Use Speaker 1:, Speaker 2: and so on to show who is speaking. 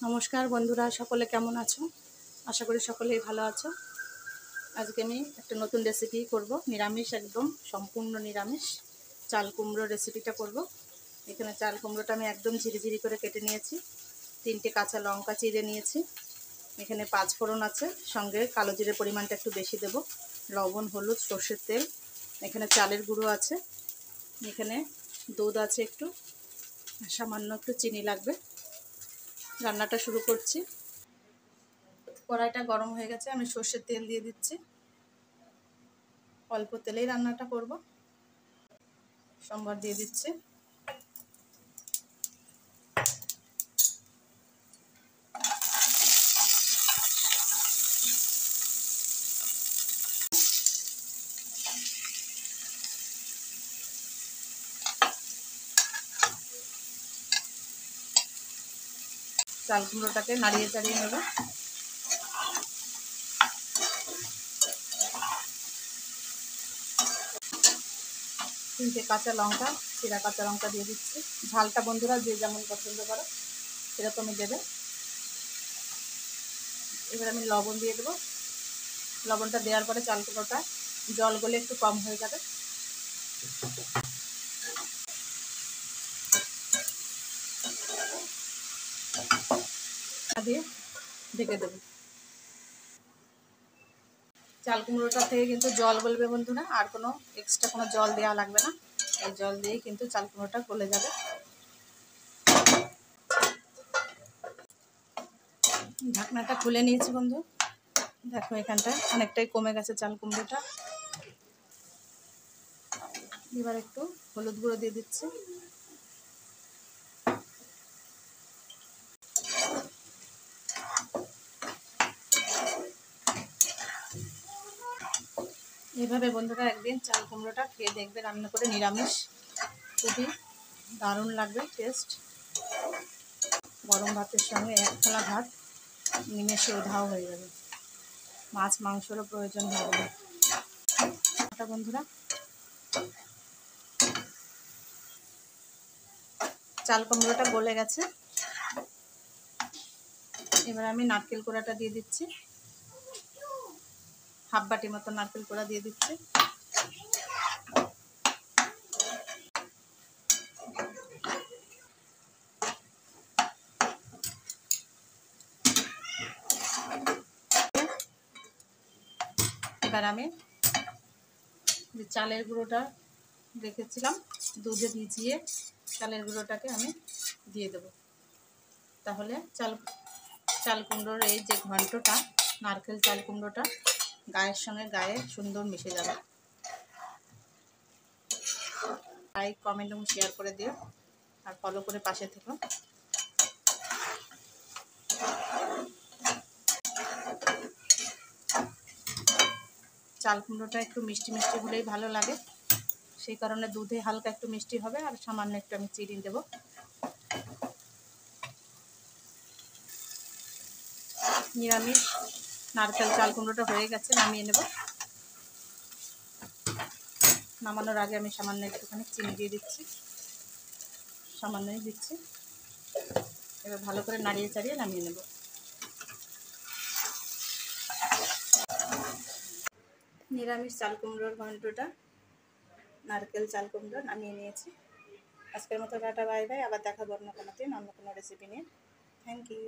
Speaker 1: নমস্কার বন্ধুরা, সকলে কেমন আছো? আশা করি সকলেই ভালো আছো। আজকে আমি একটা নতুন রেসিপি করব, নিরামিষ, একদম সম্পূর্ণ নিরামিষ চাল কুমড়ো রেসিপিটা করব। এখানে চাল কুমড়োটা আমি একদম ঝিরিঝিরি করে কেটে নিয়েছি, 3টে কাঁচা লঙ্কা চিড়ে নিয়েছি, এখানে 5 ফোড়ন আছে, সঙ্গে কালো জিরে পরিমাণটা একটু বেশি দেব, লবণ, হলুদ, সর্ষের তেল, এখানে চালের গুঁড়ো আছে, এখানে দুধ আছে একটু, সামান্য একটু চিনি লাগবে। রান্নাটা শুরু করছি। কড়াইটা গরম হয়ে গেছে, আমি সর্ষের তেল দিয়ে দিচ্ছি। অল্প তেলেই রান্নাটা করব। সম্বার দিয়ে দিচ্ছি। চাল কুমড়োটাকে নাড়িয়ে চাড়িয়ে নেব। তিনটে কাঁচা লঙ্কা, চিরা কাঁচা লঙ্কা দিয়ে দিচ্ছি। ঝালটা বন্ধুরা যে যেমন পছন্দ করো সেরকমই দেবে। এবার আমি লবণ দিয়ে দেবো। লবণটা দেওয়ার পরে চাল কুমড়োটা জল গলে একটু কম হয়ে যাবে। দিয়ে ঢেকে দেবো। চাল কুমড়োটা থেকে কিন্তু জল গলবে বন্ধুরা, আর কোনো এক্সট্রা কোনো জল দেওয়া লাগবে না। এই জল দিয়েই কিন্তু চাল কুমড়োটা গলে যাবে। ঢাকনাটা খুলে নিয়েছি বন্ধু, দেখো এখানটায় অনেকটাই কমে গেছে চাল কুমড়োটা। এবার একটু হলুদ গুঁড়ো দিয়ে দিচ্ছি। এইভাবে বন্ধুরা একদিন চাল কুমড়োটা খেয়ে দেখবে, রান্না করে নিরামিষ, খুবই দারুণ লাগবে টেস্ট। গরম ভাতের সঙ্গে এক থালা ভাত নিমেষে উধাও হয়ে যাবে, মাছ মাংসেরও প্রয়োজন হবে না। বন্ধুরা, চাল কুমড়োটা গলে গেছে। এবার আমি নারকেল কোড়াটা দিয়ে দিচ্ছি, হাফ বাটি মতো নারকেল কোড়া দিয়ে দিচ্ছি। এবার আমি যে চালের গুঁড়োটা রেখেছিলাম দুধে ভিজিয়ে, চালের গুঁড়োটাকে আমি দিয়ে দেব। তাহলে চাল কুমড়োর এই যে ঘন্টটা, নারকেল চাল কুমড়োটা গায়ের সঙ্গে গায়ে সুন্দর মিশে যাবে। লাইক, কমেন্ট এবং শেয়ার করে দিও, আর ফলো করে পাশে থেকো। চাল কুমড়োটা একটু মিষ্টি মিষ্টি হলেই ভালো লাগে, সেই কারণে দুধে হালকা একটু মিষ্টি হবে, আর সামান্য একটু আমি চিনি দেব। নিরামিষ নারকেল চাল কুমড়োটা হয়ে গেছে, নামিয়ে নেব। নামানোর আগে আমি সামান্য একটুখানি চিনি দিয়ে দিচ্ছি, সামান্যই দিচ্ছি। এবার ভালো করে নাড়িয়ে চাড়িয়ে নামিয়ে নেব। নিরামিষ চাল কুমড়োর ঘন্টটা, নারকেল চাল কুমড়ো নামিয়ে নিয়েছি। আজকের মতো টাটা, বাই বাই। আবার দেখা অন্য কোনো দিন অন্য কোনো রেসিপি নিয়ে। Thank you.